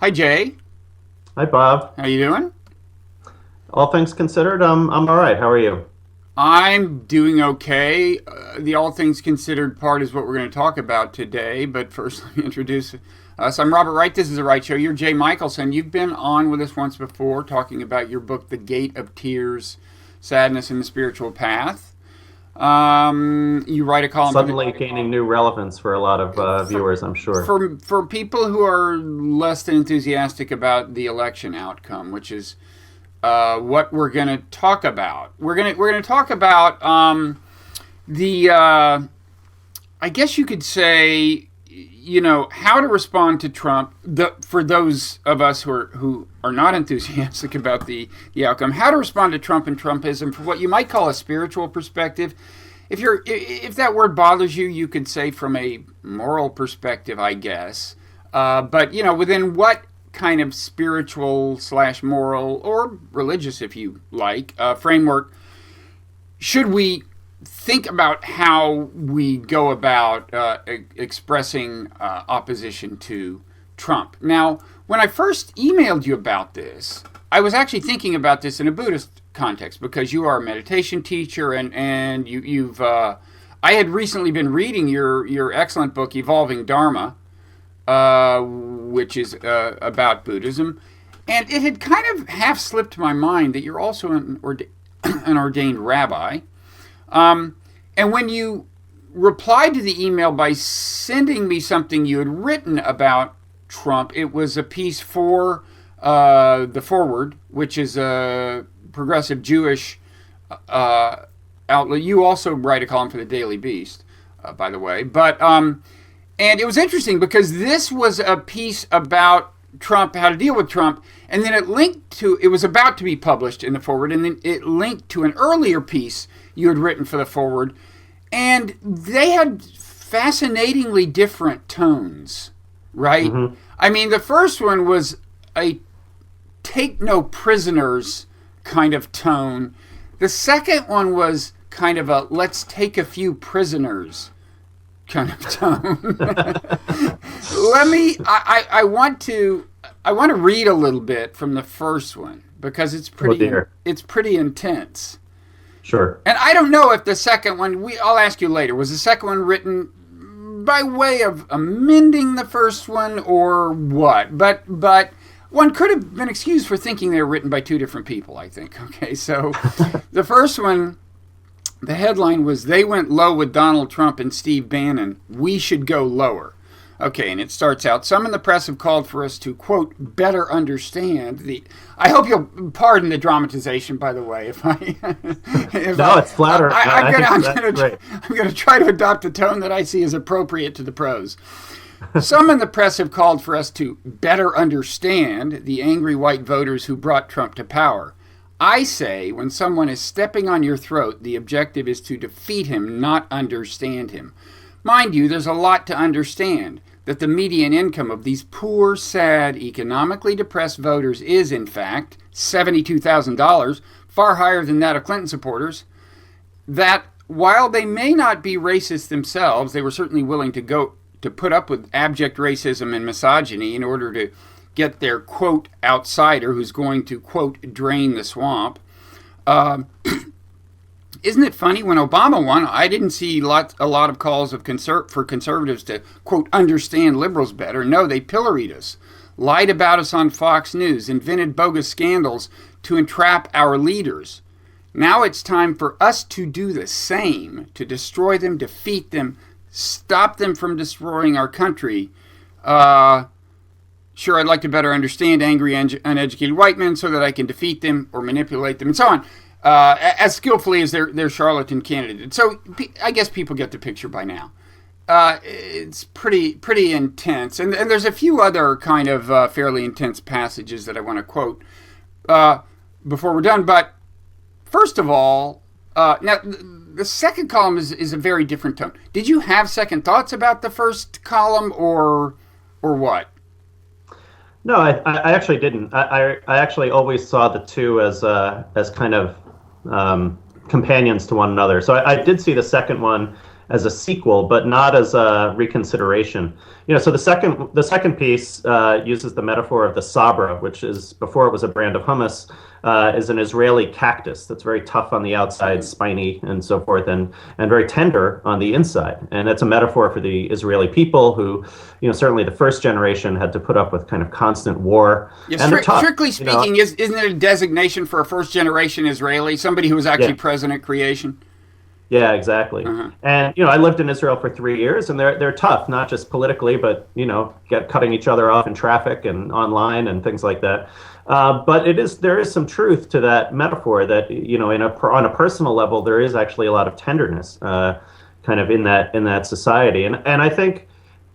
Hi Jay, Hi, Bob. how you doing? All things considered, I'm all right. How are you? I'm doing okay. The all things considered part is what we're going to talk about today. But first, let me introduce us. I'm Robert Wright. This is the Wright Show. You're Jay Michaelson. You've been on with us once before, talking about your book, "The Gate of Tears: Sadness and the Spiritual Path." You write a column for the Suddenly gaining new relevance for a lot of for, viewers, I'm sure. for people who are less than enthusiastic about the election outcome, which is what we're going to talk about. We're going to talk about the I guess you could say, how to respond to Trump. For those of us who are not enthusiastic about the outcome, how to respond to Trump and Trumpism from what you might call a spiritual perspective. If that word bothers you, you could say from a moral perspective, I guess. But within what kind of spiritual slash moral or religious, if you like, framework should we think about how we go about expressing opposition to Trump? Now, when I first emailed you about this, I was actually thinking about this in a Buddhist context because you are a meditation teacher and you've I had recently been reading your excellent book Evolving Dharma, which is about Buddhism, and it had kind of half slipped my mind that you're also an ordained rabbi. And when you replied to the email by sending me something you had written about Trump, it was a piece for the Forward, which is a progressive Jewish outlet. You also write a column for the Daily Beast, by the way. And it was interesting because this was a piece about Trump, how to deal with Trump, and then it was about to be published in the Forward, and then it linked to an earlier piece you had written for the Forward, and they had fascinatingly different tones, right? Hmm. I mean, the first one was a take no prisoners kind of tone. The second one was kind of a let's take a few prisoners kind of tone. I want to read a little bit from the first one because Oh dear. it's pretty intense. Sure. And I don't know if the second one, I'll ask you later, was the second one written by way of amending the first one or what? But one could have been excused for thinking they were written by two different people, I think. Okay, so the first one, the headline was "They Went Low with Donald Trump and Steve Bannon. We should go lower." Okay, and it starts out, "Some in the press have called for us to, quote, better understand the..." I hope you'll pardon the dramatization, by the way, if I... No, it's flattering. I'm gonna try to adopt a tone that I see as appropriate to the prose. "Some in the press have called for us to better understand the angry white voters who brought Trump to power. I say when someone is stepping on your throat, the objective is to defeat him, not understand him. Mind you, there's a lot to understand. That the median income of these poor, sad, economically depressed voters is, in fact, $72,000, far higher than that of Clinton supporters. That while they may not be racist themselves, they were certainly willing to put up with abject racism and misogyny in order to get their, quote, outsider who's going to, quote, drain the swamp. Isn't it funny when Obama won, I didn't see a lot of calls for conservatives to, quote, understand liberals better. No, they pilloried us, lied about us on Fox News, invented bogus scandals to entrap our leaders. Now it's time for us to do the same, to destroy them, defeat them, stop them from destroying our country. Sure, I'd like to better understand angry, uneducated white men so that I can defeat them or manipulate them," and so on. As skillfully as their charlatan candidate. So I guess people get the picture by now. It's pretty intense, and there's a few other kind of fairly intense passages that I want to quote before we're done. But first of all, now the second column is a very different tone. Did you have second thoughts about the first column, or what? No, I actually didn't. I actually always saw the two as kind of companions to one another. So I did see the second one as a sequel, but not as a reconsideration. So the second piece uses the metaphor of the sabra, which is, before it was a brand of hummus, is an Israeli cactus that's very tough on the outside, spiny and so forth, and very tender on the inside. And that's a metaphor for the Israeli people who, certainly the first generation had to put up with kind of constant war. Yeah, and tough, strictly speaking, isn't it a designation for a first generation Israeli, somebody who was actually present at creation? Yeah, exactly. And I lived in Israel for 3 years, and they're tough, not just politically, but cutting each other off in traffic and online and things like that. But there is some truth to that metaphor that on a personal level there is actually a lot of tenderness, kind of in that society. And I think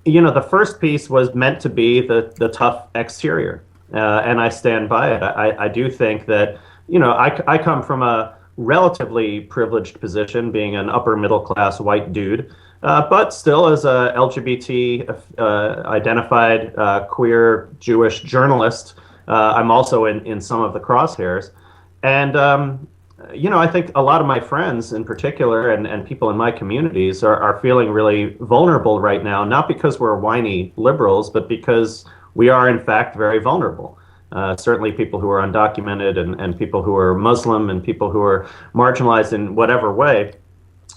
the first piece was meant to be the tough exterior, and I stand by it. I do think that I come from a relatively privileged position, being an upper middle class white dude, but still as a LGBT identified queer Jewish journalist, I'm also in some of the crosshairs. And I think a lot of my friends in particular, and people in my communities are feeling really vulnerable right now, not because we're whiny liberals, but because we are in fact very vulnerable. Certainly people who are undocumented and people who are Muslim and people who are marginalized in whatever way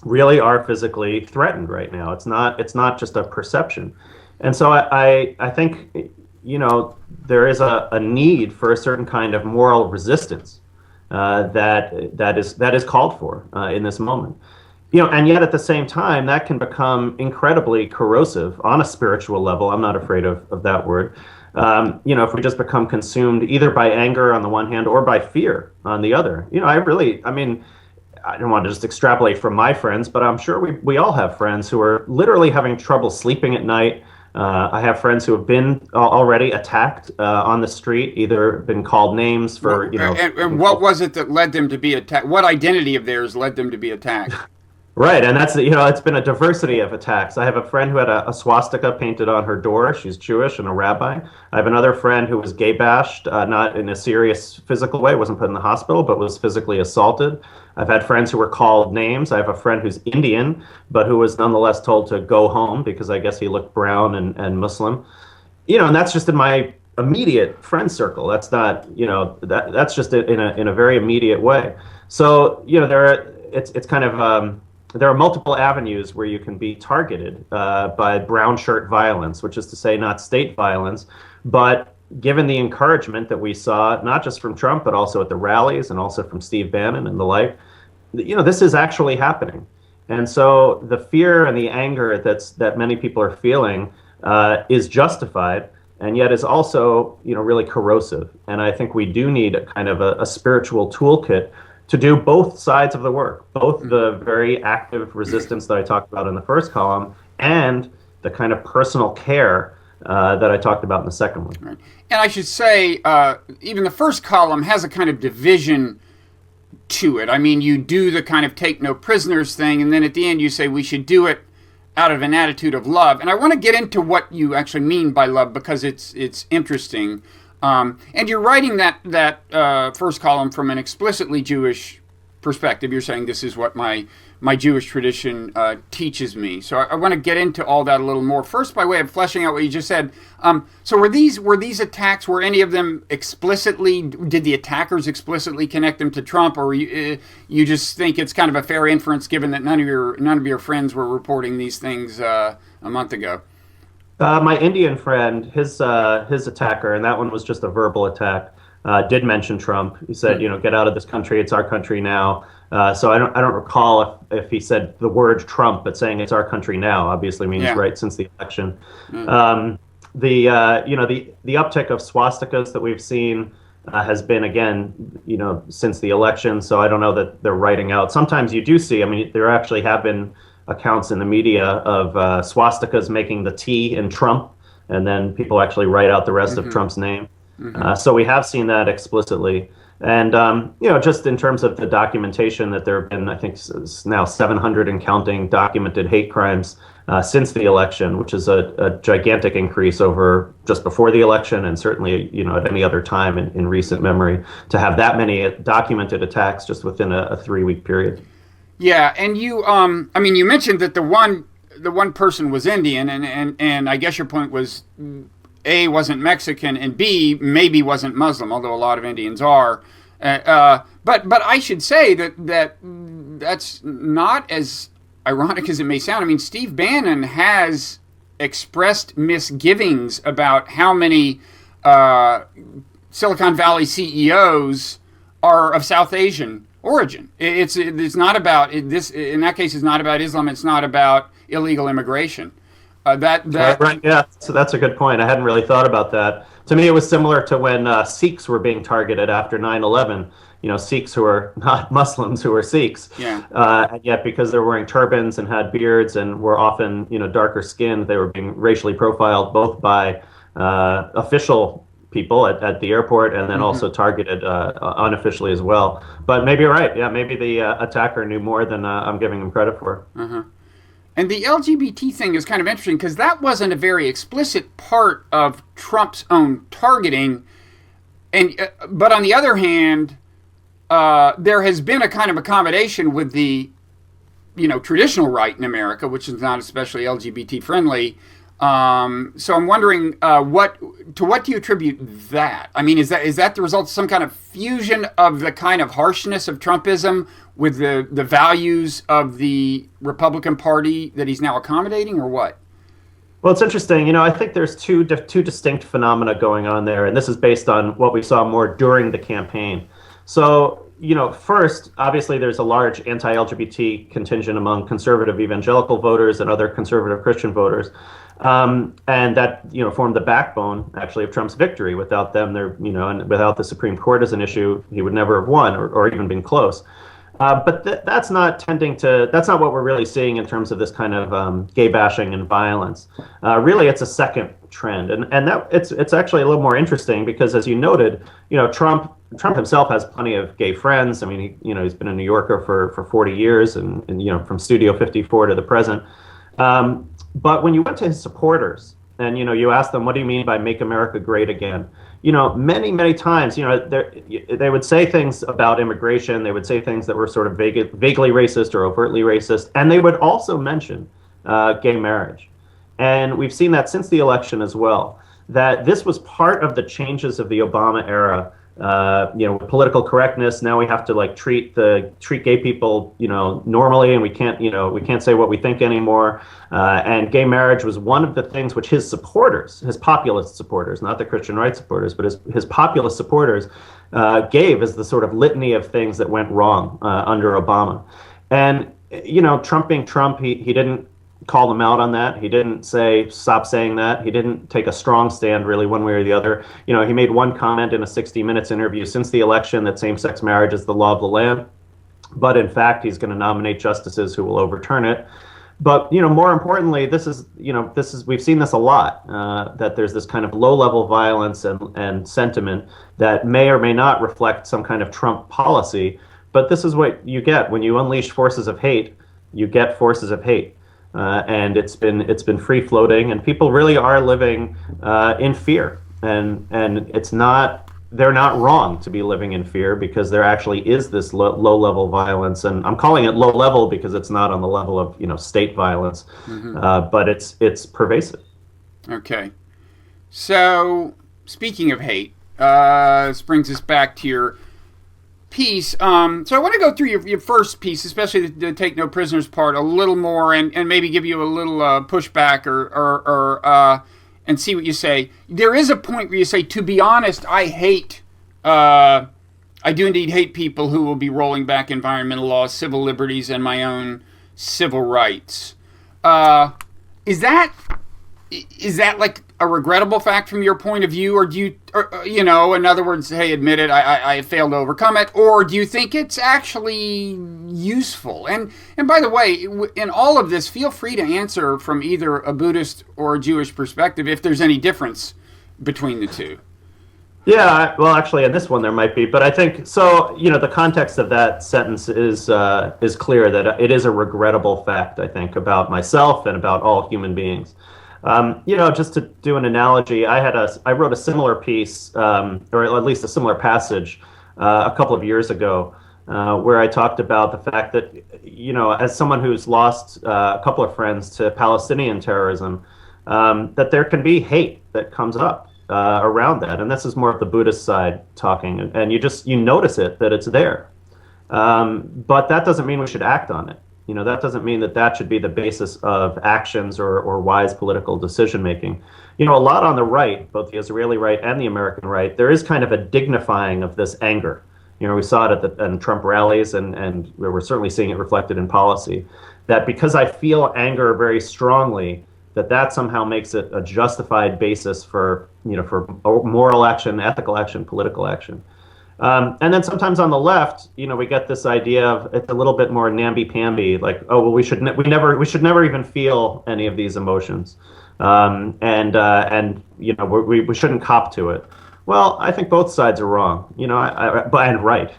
really are physically threatened right now. It's not just a perception. And so I think, there is a need for a certain kind of moral resistance that is called for in this moment. And yet at the same time, that can become incredibly corrosive on a spiritual level. I'm not afraid of that word. If we just become consumed either by anger on the one hand or by fear on the other. I don't want to just extrapolate from my friends, but I'm sure we all have friends who are literally having trouble sleeping at night. I have friends who have been already attacked on the street, either been called names for, And what was it that led them to be attacked? What identity of theirs led them to be attacked? Right, and that's it's been a diversity of attacks. I have a friend who had a swastika painted on her door. She's Jewish and a rabbi. I have another friend who was gay bashed, not in a serious physical way, wasn't put in the hospital, but was physically assaulted. I've had friends who were called names. I have a friend who's Indian, but who was nonetheless told to go home because I guess he looked brown and Muslim. And that's just in my immediate friend circle. That's not, that's just in a very immediate way. So, it's kind of there are multiple avenues where you can be targeted by brown shirt violence, which is to say not state violence, but given the encouragement that we saw, not just from Trump, but also at the rallies and also from Steve Bannon and the like, this is actually happening. And so the fear and the anger that many people are feeling is justified, and yet is also, really corrosive. And I think we do need a kind of a spiritual toolkit to do both sides of the work, both the very active resistance that I talked about in the first column and the kind of personal care that I talked about in the second one. Right. And I should say, even the first column has a kind of division to it. I mean, you do the kind of take no prisoners thing, and then at the end you say we should do it out of an attitude of love. And I want to get into what you actually mean by love, because it's interesting. And you're writing that first column from an explicitly Jewish perspective. You're saying this is what my Jewish tradition teaches me. So I want to get into all that a little more. First, by way of fleshing out what you just said. So were these attacks? Were any of them explicitly? Did the attackers explicitly connect them to Trump, or you just think it's kind of a fair inference given that none of your friends were reporting these things a month ago? My Indian friend, his attacker, and that one was just a verbal attack, did mention Trump. He said, get out of this country. It's our country now. So I don't recall if he said the word Trump, but saying it's our country now obviously means right since the election. The uptick of swastikas that we've seen has been again, since the election. So I don't know that they're writing out. Sometimes you do see. I mean, there actually have been accounts in the media of swastikas making the T in Trump, and then people actually write out the rest of Trump's name. So we have seen that explicitly. And, just in terms of the documentation, that there have been, I think now 700 and counting documented hate crimes since the election, which is a gigantic increase over just before the election, and certainly, at any other time in recent memory, to have that many documented attacks just within a 3-week period. Yeah, and you, I mean, you mentioned that the one person was Indian, and I guess your point was A, wasn't Mexican, and B, maybe wasn't Muslim, although a lot of Indians are. But I should say that's not as ironic as it may sound. I mean, Steve Bannon has expressed misgivings about how many Silicon Valley CEOs are of South Asian origin. It's not about this. In that case, it's not about Islam. It's not about illegal immigration. Right, yeah. So that's a good point. I hadn't really thought about that. To me, it was similar to when Sikhs were being targeted after 9/11. You know, Sikhs who are not Muslims who are Sikhs. Yeah. And yet, because they're wearing turbans and had beards and were often, darker skinned, they were being racially profiled both by official people at the airport and then also targeted unofficially as well. But maybe you're right. Yeah, maybe the attacker knew more than I'm giving him credit for. And the LGBT thing is kind of interesting because that wasn't a very explicit part of Trump's own targeting. But on the other hand, there has been a kind of accommodation with the, traditional right in America, which is not especially LGBT friendly. So I'm wondering, to what do you attribute that? I mean, is that the result of some kind of fusion of the kind of harshness of Trumpism with the values of the Republican Party that he's now accommodating, or what? Well, it's interesting. I think there's two distinct phenomena going on there, and this is based on what we saw more during the campaign. So, first, obviously, there's a large anti-LGBT contingent among conservative evangelical voters and other conservative Christian voters. And that, formed the backbone, actually, of Trump's victory. Without them, and without the Supreme Court as an issue, he would never have won or even been close. But that's not what we're really seeing in terms of this kind of gay bashing and violence. Really, it's a second trend, and that it's actually a little more interesting because, as you noted, Trump himself has plenty of gay friends. I mean, he's been a New Yorker for 40 years, and from Studio 54 to the present. But when you went to his supporters and you asked them, what do you mean by make America great again? Many times, they would say things about immigration. They would say things that were sort of vaguely racist or overtly racist. And they would also mention gay marriage. And we've seen that since the election as well, that this was part of the changes of the Obama era. Political correctness. Now we have to treat gay people, normally, and we can't say what we think anymore. And gay marriage was one of the things which his supporters, his populist supporters, not the Christian right supporters, but his populist supporters, gave as the sort of litany of things that went wrong under Obama. And Trump being Trump, he didn't call them out on that. He didn't say, stop saying that. He didn't take a strong stand really one way or the other. He made one comment in a 60 Minutes interview since the election that same-sex marriage is the law of the land. But in fact, he's going to nominate justices who will overturn it. But, more importantly, we've seen this a lot, that there's this kind of low-level violence and sentiment that may or may not reflect some kind of Trump policy. But this is what you get when you unleash forces of hate. You get forces of hate. And it's been free floating, and people really are living in fear, and they're not wrong to be living in fear because there actually is this low level violence, and I'm calling it low level because it's not on the level of state violence, but it's pervasive. Okay, so speaking of hate, this brings us back to your piece. So I want to go through your first piece, especially the take no prisoners part, a little more, and maybe give you a little pushback or and see what you say. There is a point where you say, to be honest, I do indeed hate people who will be rolling back environmental laws, civil liberties, and my own civil rights. Is that like a regrettable fact from your point of view, or do you, in other words, hey, admit it, I failed to overcome it, or do you think it's actually useful? And by the way, in all of this, feel free to answer from either a Buddhist or a Jewish perspective if there's any difference between the two. Yeah, well, actually, in this one there might be, but I think so. The context of that sentence is clear that it is a regrettable fact. I think about myself and about all human beings. Just to do an analogy, I wrote a similar piece, or at least a similar passage, a couple of years ago, where I talked about the fact that, as someone who's lost a couple of friends to Palestinian terrorism, that there can be hate that comes up around that. And this is more of the Buddhist side talking. And you notice it, that it's there. But that doesn't mean we should act on it. That doesn't mean that should be the basis of actions or wise political decision making. A lot on the right, both the Israeli right and the American right, there is kind of a dignifying of this anger. We saw it in Trump rallies, and we're certainly seeing it reflected in policy, that because I feel anger very strongly, that somehow makes it a justified basis for moral action, ethical action, political action. And then sometimes on the left, we get this idea of it's a little bit more namby-pamby, like, oh well, we should never even feel any of these emotions, and we shouldn't cop to it. Well, I think both sides are wrong, and right.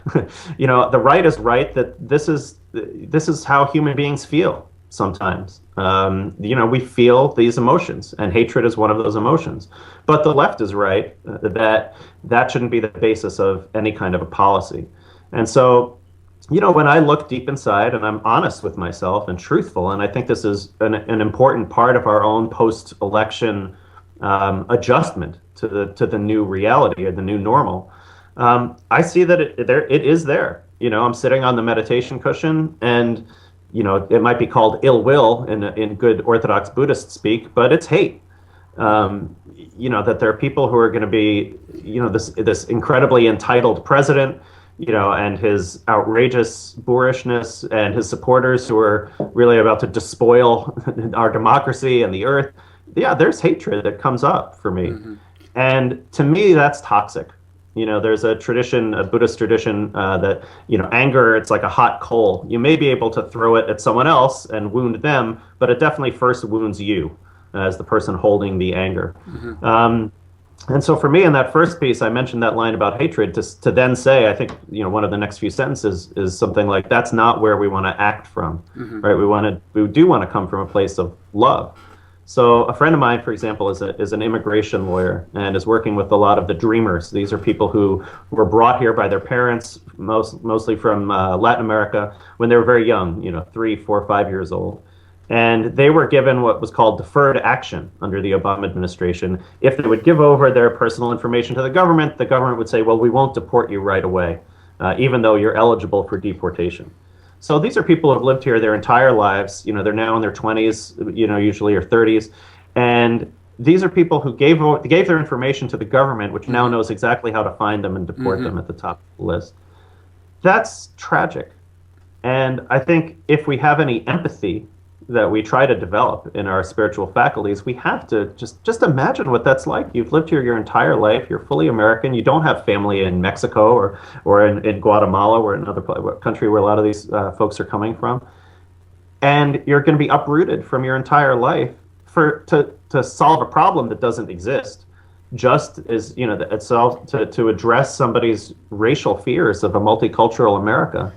The right is right that this is how human beings feel sometimes. We feel these emotions, and hatred is one of those emotions. But the left is right that shouldn't be the basis of any kind of a policy. And so, when I look deep inside and I'm honest with myself and truthful, and I think this is an important part of our own post-election adjustment to the new reality or the new normal, I see that it is there. I'm sitting on the meditation cushion, and it might be called ill will in good Orthodox Buddhist speak, but it's hate. That there are people who are going to be, this incredibly entitled president, and his outrageous boorishness, and his supporters who are really about to despoil our democracy and the earth. Yeah, there's hatred that comes up for me. Mm-hmm. And to me, that's toxic. There's a tradition, a Buddhist tradition, that, anger, it's like a hot coal. You may be able to throw it at someone else and wound them, but it definitely first wounds you as the person holding the anger. Mm-hmm. And so for me, in that first piece, I mentioned that line about hatred to then say, I think, one of the next few sentences is something like, that's not where we want to act from, mm-hmm. right? We do want to come from a place of love. So a friend of mine, for example, is an immigration lawyer and is working with a lot of the dreamers. These are people who were brought here by their parents, mostly from Latin America, when they were very young, 3, 4, 5 years old. And they were given what was called deferred action under the Obama administration. If they would give over their personal information to the government would say, well, we won't deport you right away, even though you're eligible for deportation. So these are people who have lived here their entire lives. They're now in their 20s, usually, or 30s. And these are people who gave their information to the government, which now knows exactly how to find them and deport mm-hmm. them at the top of the list. That's tragic. And I think if we have any empathy that we try to develop in our spiritual faculties, we have to just imagine what that's like. You've lived here your entire life. You're fully American. You don't have family in Mexico or in Guatemala or another country where a lot of these folks are coming from. And you're going to be uprooted from your entire life to solve a problem that doesn't exist. Just as, itself to address somebody's racial fears of a multicultural America.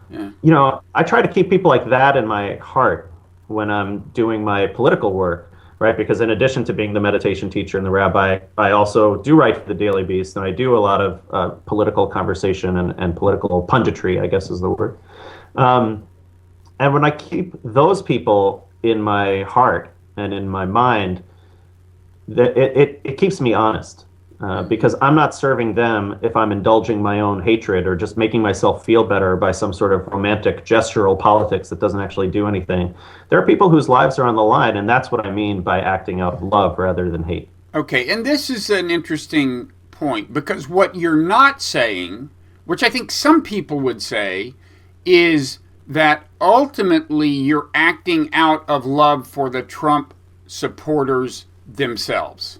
Yeah. I try to keep people like that in my heart when I'm doing my political work, right? Because in addition to being the meditation teacher and the rabbi, I also do write for the Daily Beast, and I do a lot of political conversation and political punditry, I guess is the word. And when I keep those people in my heart and in my mind, it keeps me honest. Because I'm not serving them if I'm indulging my own hatred or just making myself feel better by some sort of romantic gestural politics that doesn't actually do anything. There are people whose lives are on the line, and that's what I mean by acting out of love rather than hate. Okay, and this is an interesting point, because what you're not saying, which I think some people would say, is that ultimately you're acting out of love for the Trump supporters themselves.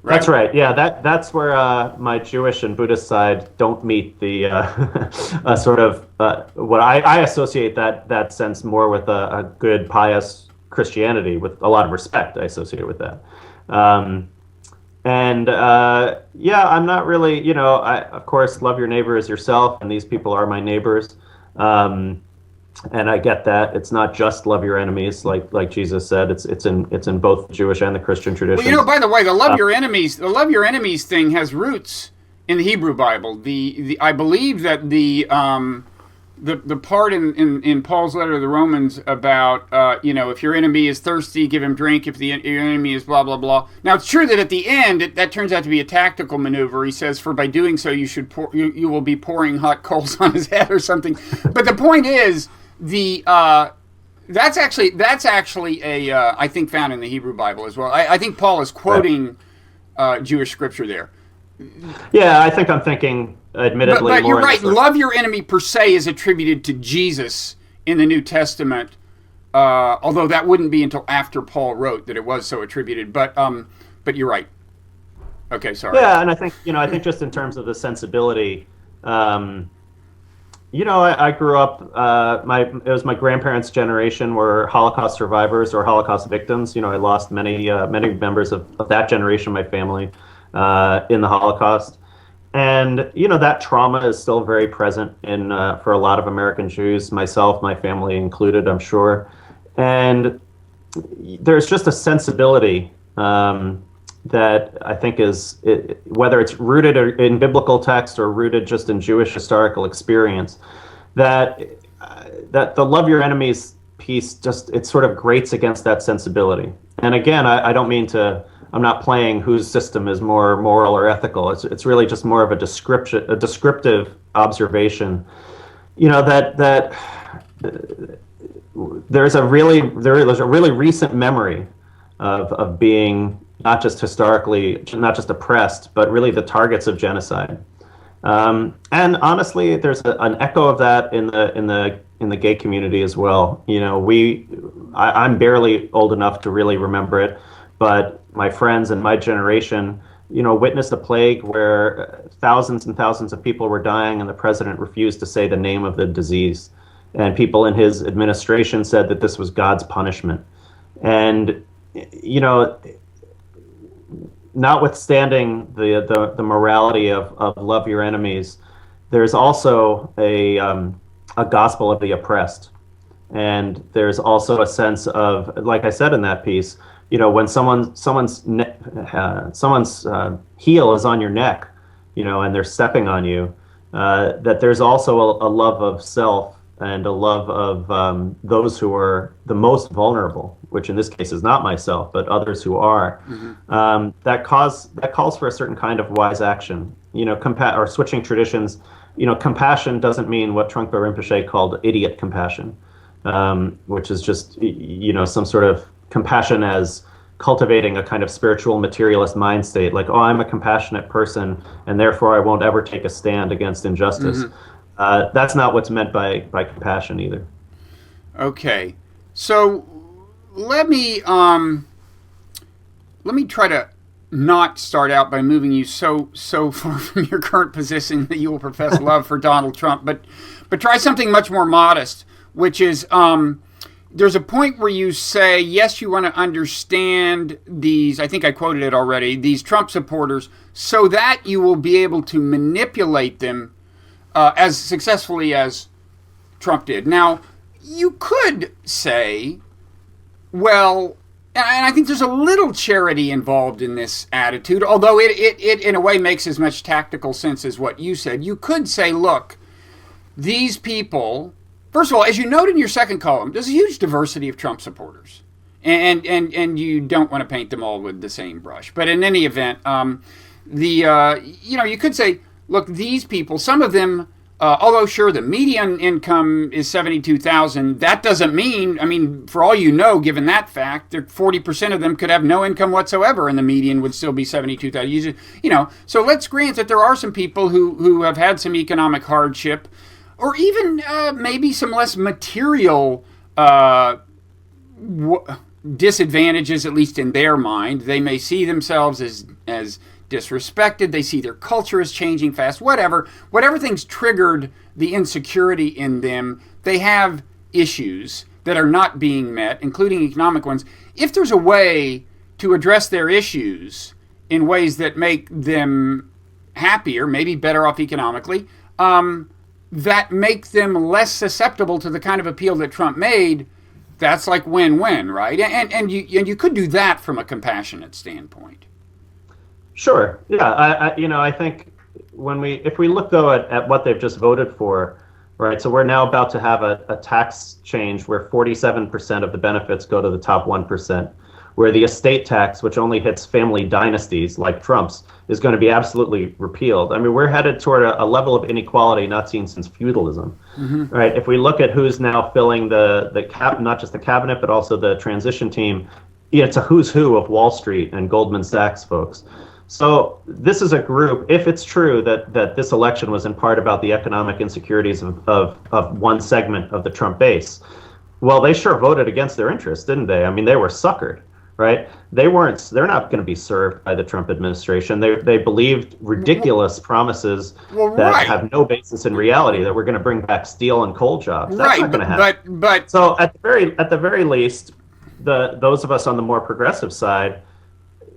Right. That's right. Yeah, that's where my Jewish and Buddhist side don't meet the sort of what I associate that sense more with a good, pious Christianity with a lot of respect. I associate it with that. I'm not really, I, of course, love your neighbor as yourself, and these people are my neighbors. And I get that it's not just love your enemies, like Jesus said. It's in both the Jewish and the Christian tradition. Well, by the way, the love your enemies thing has roots in the Hebrew Bible. The I believe that the part in Paul's letter to the Romans about if your enemy is thirsty, give him drink. If your enemy is blah blah blah. Now it's true that at the end that turns out to be a tactical maneuver. He says, for by doing so you will be pouring hot coals on his head or something. But the point is that's actually a I think found in the Hebrew Bible as well. I think Paul is quoting Jewish scripture there. Yeah, I think I'm thinking, admittedly, but you're more right. Love your enemy per se is attributed to Jesus in the New Testament, although that wouldn't be until after Paul wrote that it was so attributed. But you're right. Okay, sorry. Yeah, and I think just in terms of the sensibility, I grew up. It was my grandparents' generation were Holocaust survivors or Holocaust victims. I lost many members of that generation of my family in the Holocaust, and that trauma is still very present for a lot of American Jews, myself, my family included, I'm sure. And there's just a sensibility that I think whether it's rooted in biblical text or rooted just in Jewish historical experience, that the love your enemies piece it sort of grates against that sensibility. And again, I don't mean to. I'm not playing whose system is more moral or ethical. It's really just more of a descriptive observation. That there's a really recent memory of being not just oppressed, but really the targets of genocide. And honestly, there's an echo of that in the gay community as well. I'm barely old enough to really remember it, but my friends and my generation, witnessed a plague where thousands and thousands of people were dying, and the president refused to say the name of the disease. And people in his administration said that this was God's punishment. And, notwithstanding the morality of love your enemies, there's also a gospel of the oppressed. And there's also a sense of, like I said in that piece, when someone's heel is on your neck, and they're stepping on you, that there's also a love of self and a love of those who are the most vulnerable, which in this case is not myself, but others who are. Mm-hmm. That calls for a certain kind of wise action. Or switching traditions. Compassion doesn't mean what Trungpa Rinpoche called idiot compassion, which is just some sort of compassion as cultivating a kind of spiritual materialist mind state, like, oh, I'm a compassionate person and therefore I won't ever take a stand against injustice. Mm-hmm. That's not what's meant by compassion either. Okay, so let me try to not start out by moving you so far from your current position that you will profess love for Donald Trump, but try something much more modest, which is there's a point where you say, yes, you want to understand these, I think I quoted it already, these Trump supporters, so that you will be able to manipulate them as successfully as Trump did. Now, you could say, well, and I think there's a little charity involved in this attitude, although it in a way makes as much tactical sense as what you said. You could say, look, these people... First of all, as you note in your second column, there's a huge diversity of Trump supporters, and you don't want to paint them all with the same brush. But in any event, you could say, look, these people, some of them, although sure, the median income is $72,000. That doesn't mean, for all you know, given that fact, 40% of them could have no income whatsoever, and the median would still be $72,000. So let's grant that there are some people who have had some economic hardship, or even maybe some less material disadvantages, at least in their mind. They may see themselves as disrespected. They see their culture is changing fast. Whatever things triggered the insecurity in them, they have issues that are not being met, including economic ones. If there's a way to address their issues in ways that make them happier, maybe better off economically, that make them less susceptible to the kind of appeal that Trump made, that's like win-win, right? And you could do that from a compassionate standpoint. Sure. Yeah. I think if we look though at what they've just voted for, right? So we're now about to have a tax change where 47% of the benefits go to the top 1%, where the estate tax, which only hits family dynasties like Trump's, is going to be absolutely repealed. I mean, we're headed toward a level of inequality not seen since feudalism, right? If we look at who's now filling not just the cabinet, but also the transition team, it's a who's who of Wall Street and Goldman Sachs folks. So this is a group, if it's true that this election was in part about the economic insecurities of one segment of the Trump base, well, they sure voted against their interests, didn't they? I mean, they were suckered, right? They're not going to be served by the Trump administration. They believed ridiculous promises that have no basis in reality, that we're going to bring back steel and coal jobs. That's not going to happen. But so at the very least, those of us on the more progressive side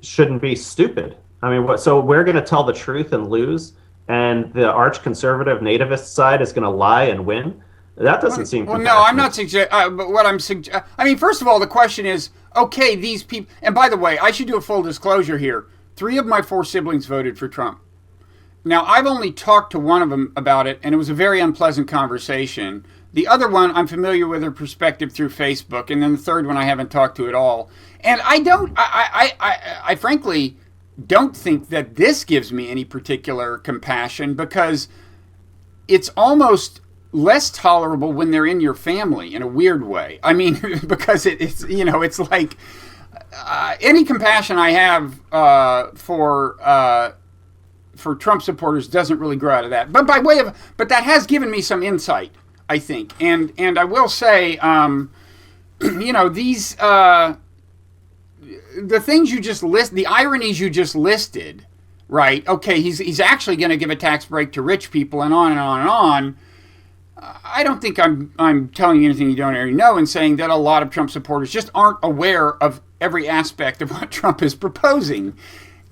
shouldn't be stupid. I mean, so we're going to tell the truth and lose, and the arch conservative nativist side is going to lie and win? That doesn't seem compassionate. No, I'm not suggesting. But what I'm suggesting, I mean, first of all, the question is, okay, these people. And by the way, I should do a full disclosure here. 3 of my 4 siblings voted for Trump. Now, I've only talked to one of them about it, and it was a very unpleasant conversation. The other one, I'm familiar with her perspective through Facebook, and then the third one I haven't talked to at all. And I frankly don't think that this gives me any particular compassion, because it's almost less tolerable when they're in your family in a weird way. I mean, because it's like any compassion I have for Trump supporters doesn't really grow out of that. But that has given me some insight, I think. And I will say, these the things you just the ironies you just listed, right? Okay, he's actually going to give a tax break to rich people, and on and on and on. I don't think I'm telling you anything you don't already know, and saying that a lot of Trump supporters just aren't aware of every aspect of what Trump is proposing.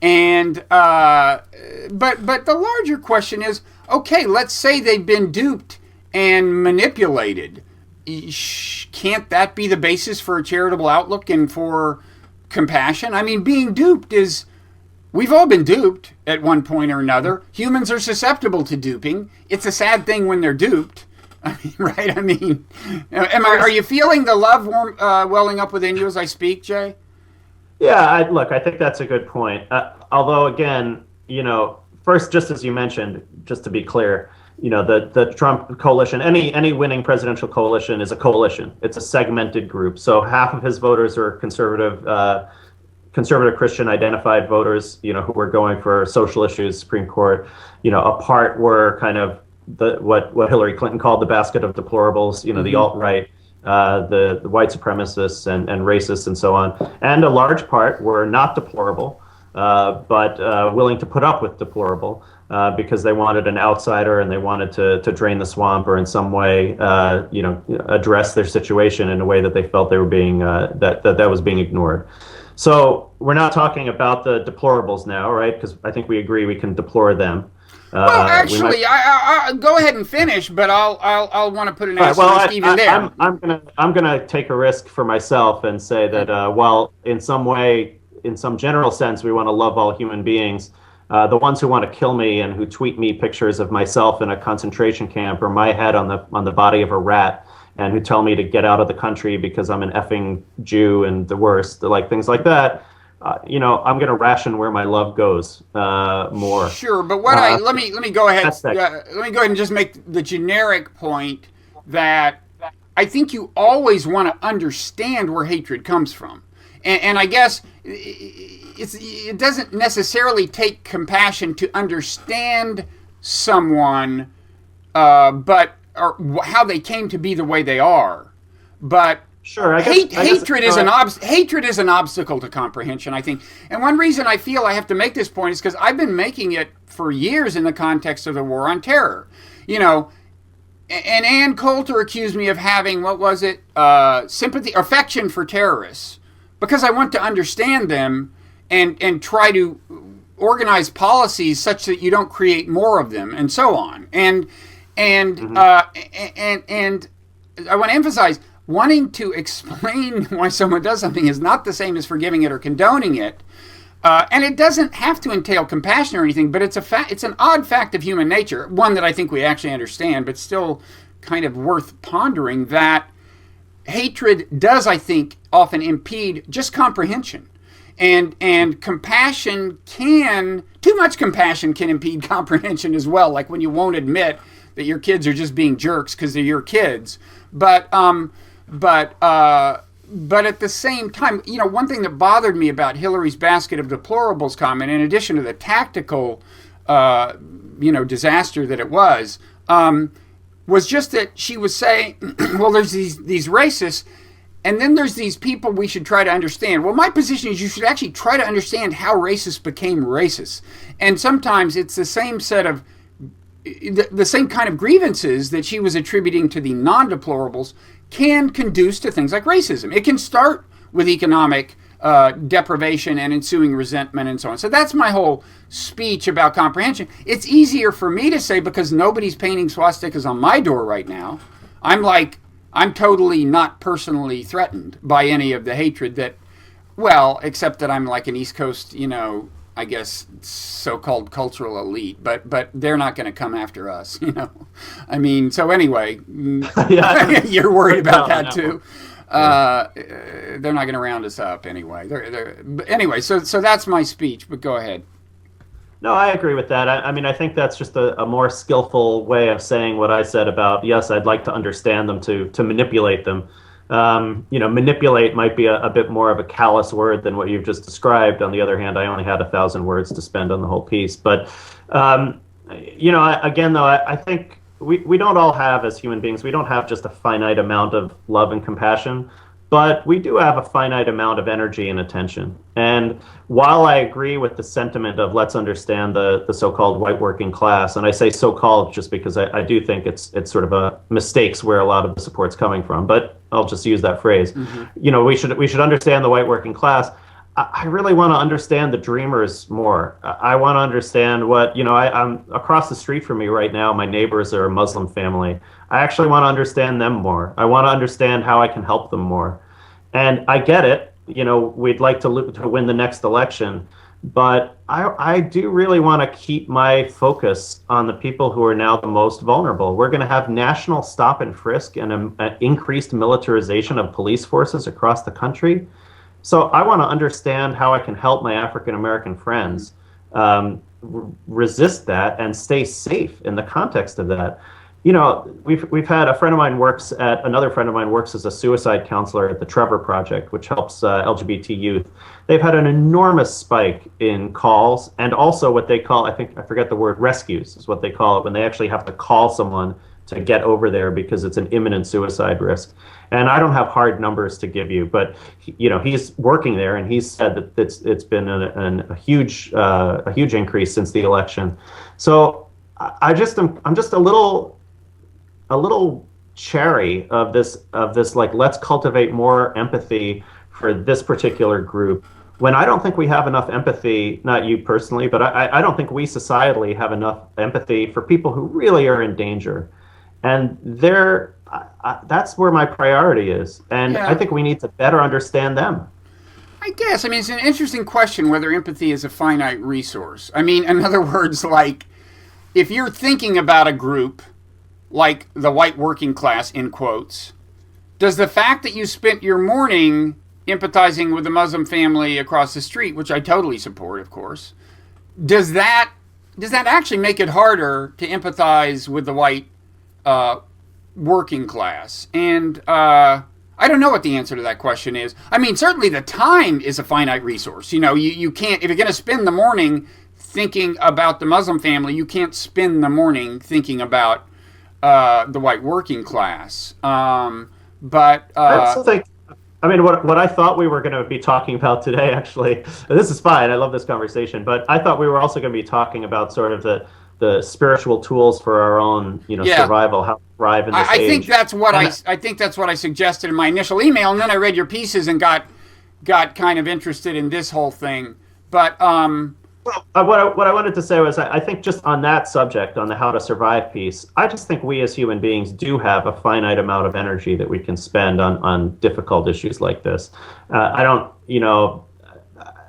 And but the larger question is, okay, let's say they've been duped and manipulated. Can't that be the basis for a charitable outlook and for compassion? I mean, being duped we've all been duped at one point or another. Humans are susceptible to duping. It's a sad thing when they're duped. I mean, right? I mean, are you feeling the love welling up within you as I speak, Jay? Yeah, I think that's a good point. Although, again, first, just as you mentioned, just to be clear, the Trump coalition, any winning presidential coalition is a coalition. It's a segmented group. So half of his voters are conservative Christian identified voters, who were going for social issues, Supreme Court. A part were kind of what Hillary Clinton called the basket of deplorables, the alt-right, the white supremacists and racists and so on. And a large part were not deplorable, but willing to put up with deplorable because they wanted an outsider and they wanted to drain the swamp or in some way, address their situation in a way that they felt they were being, that was being ignored. So we're not talking about the deplorables now, right? Because I think we agree we can deplore them. Well, actually, I go ahead and finish, but I'll want to put an asterisk even there. I'm gonna take a risk for myself and say that while in some way, in some general sense, we want to love all human beings, the ones who want to kill me and who tweet me pictures of myself in a concentration camp or my head on the body of a rat, and who tell me to get out of the country because I'm an effing Jew and the worst, like things like that. I'm going to ration where my love goes more. Sure, but let me go ahead. Let me go ahead and just make the generic point that I think you always want to understand where hatred comes from, and I guess it doesn't necessarily take compassion to understand someone, but or how they came to be the way they are, but. Sure. Hatred is an obstacle to comprehension, I think. And one reason I feel I have to make this point is because I've been making it for years in the context of the war on terror. And Ann Coulter accused me of having, affection for terrorists, because I want to understand them and try to organize policies such that you don't create more of them, and so on. And I want to emphasize, wanting to explain why someone does something is not the same as forgiving it or condoning it. And it doesn't have to entail compassion or anything, but it's a fact. It's an odd fact of human nature, one that I think we actually understand, but still kind of worth pondering, that hatred does, I think, often impede just comprehension. And compassion can, too much compassion can impede comprehension as well, like when you won't admit that your kids are just being jerks because they're your kids. But at the same time, one thing that bothered me about Hillary's basket of deplorables comment, in addition to the tactical, disaster that it was just that she was saying, well, there's these racists, and then there's these people we should try to understand. Well, my position is you should actually try to understand how racists became racist. And sometimes it's the same set of, the same kind of grievances that she was attributing to the non-deplorables can conduce to things like racism. It can start with economic deprivation and ensuing resentment and so on. So that's my whole speech about comprehension. It's easier for me to say because nobody's painting swastikas on my door right now. I'm totally not personally threatened by any of the hatred that, well, except that I'm like an East Coast, I guess, so-called cultural elite, but they're not going to come after us, I mean, so anyway, you're worried about that too. They're not going to round us up anyway. Anyway, so that's my speech, but go ahead. No, I agree with that. I mean, I think that's just a more skillful way of saying what I said about, yes, I'd like to understand them to manipulate them. Manipulate might be a bit more of a callous word than what you've just described. On the other hand, I only had 1,000 words to spend on the whole piece. But, again, though, I think we don't all have, as human beings, we don't have just a finite amount of love and compassion, but we do have a finite amount of energy and attention. And while I agree with the sentiment of let's understand the so-called white working class, and I say so-called just because I do think it's sort of a mistakes where a lot of the support's coming from, but I'll just use that phrase. Mm-hmm. We should understand the white working class. I really want to understand the dreamers more. I want to understand what, I'm across the street from me right now, my neighbors are a Muslim family. I actually want to understand them more. I want to understand how I can help them more. And I get it, we'd like to win the next election, but I do really want to keep my focus on the people who are now the most vulnerable. We're going to have national stop and frisk and an increased militarization of police forces across the country. So I want to understand how I can help my African-American friends resist that and stay safe in the context of that. We've had another friend of mine works as a suicide counselor at the Trevor Project, which helps LGBT youth. They've had an enormous spike in calls and also what they call, I forget the word, rescues is what they call it, when they actually have to call someone to get over there because it's an imminent suicide risk. And I don't have hard numbers to give you, but he's working there, and he's said that it's been a huge increase since the election. So I'm just a little chary of this like, let's cultivate more empathy for this particular group, when I don't think we have enough empathy, not you personally, but I don't think we societally have enough empathy for people who really are in danger. And that's where my priority is. And yeah. I think we need to better understand them. I guess. I mean, it's an interesting question whether empathy is a finite resource. I mean, in other words, like, if you're thinking about a group like the white working class, in quotes, does the fact that you spent your morning empathizing with the Muslim family across the street, which I totally support, of course, does that actually make it harder to empathize with the white working class? And I don't know what the answer to that question is. I mean, certainly the time is a finite resource. You can't, if you're going to spend the morning thinking about the Muslim family, you can't spend the morning thinking about the white working class. But I also think, what I thought we were going to be talking about today, actually, this is fine, I love this conversation, but I thought we were also going to be talking about sort of the spiritual tools for our own, survival, how to thrive in this age. I think that's what I suggested in my initial email, and then I read your pieces and got kind of interested in this whole thing. But what I wanted to say was, I think just on that subject, on the how to survive piece, I just think we as human beings do have a finite amount of energy that we can spend on difficult issues like this. I don't,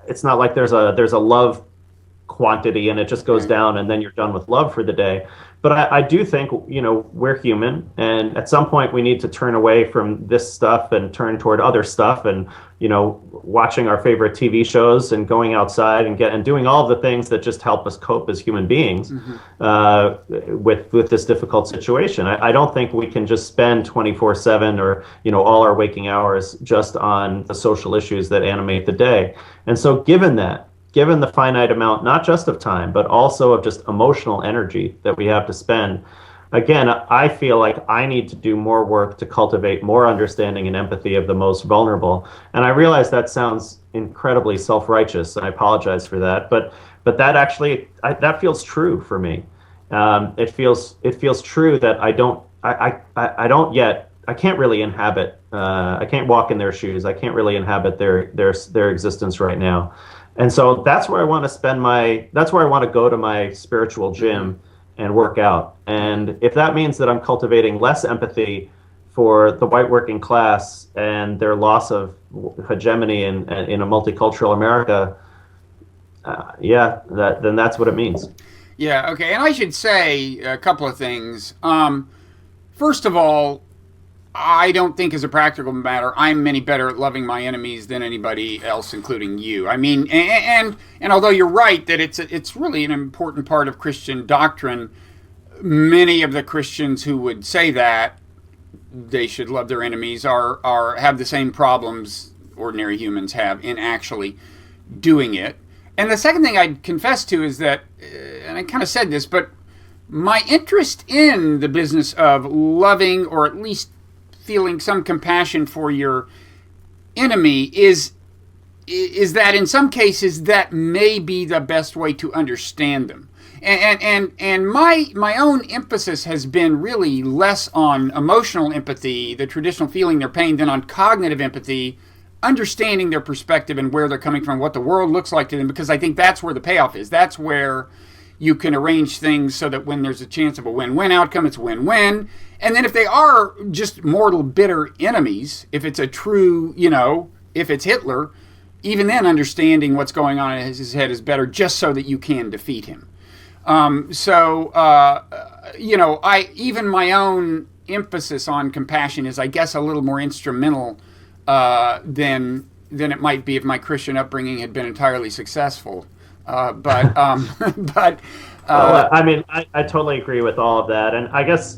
it's not like there's a love quantity and it just goes down and then you're done with love for the day. But I do think, we're human, and at some point we need to turn away from this stuff and turn toward other stuff, and watching our favorite TV shows and going outside and doing all of the things that just help us cope as human beings with this difficult situation. I don't think we can just spend 24/7 or all our waking hours just on the social issues that animate the day. And so given the finite amount, not just of time, but also of just emotional energy that we have to spend, again, I feel like I need to do more work to cultivate more understanding and empathy of the most vulnerable. And I realize that sounds incredibly self-righteous, and I apologize for that. But that actually, that feels true for me. It feels true that I can't really inhabit. I can't walk in their shoes. I can't really inhabit their existence right now. And so that's where I want to go to my spiritual gym and work out. And if that means that I'm cultivating less empathy for the white working class and their loss of hegemony in a multicultural America, then that's what it means. Yeah, okay. And I should say a couple of things. First of all, I don't think as a practical matter, I'm any better at loving my enemies than anybody else, including you. I mean, and although you're right that it's really an important part of Christian doctrine, many of the Christians who would say that they should love their enemies have the same problems ordinary humans have in actually doing it. And the second thing I'd confess to is that, and I kind of said this, but my interest in the business of loving, or at least feeling some compassion for your enemy, is that in some cases that may be the best way to understand them. And my own emphasis has been really less on emotional empathy, the traditional feeling their pain, than on cognitive empathy, understanding their perspective and where they're coming from, what the world looks like to them, because I think that's where the payoff is. That's where you can arrange things so that when there's a chance of a win-win outcome, it's win-win. And then if they are just mortal, bitter enemies, if it's a true, if it's Hitler, even then understanding what's going on in his head is better, just so that you can defeat him. Even my own emphasis on compassion is, I guess, a little more instrumental than it might be if my Christian upbringing had been entirely successful. I totally agree with all of that, and I guess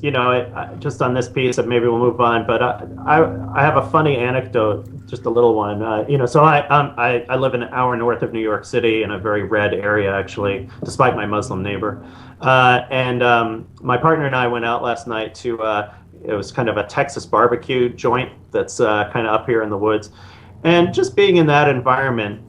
just on this piece, and maybe we'll move on. But I have a funny anecdote, just a little one. So I live an hour north of New York City in a very red area, actually, despite my Muslim neighbor. And my partner and I went out last night to it was kind of a Texas barbecue joint that's kind of up here in the woods, and just being in that environment,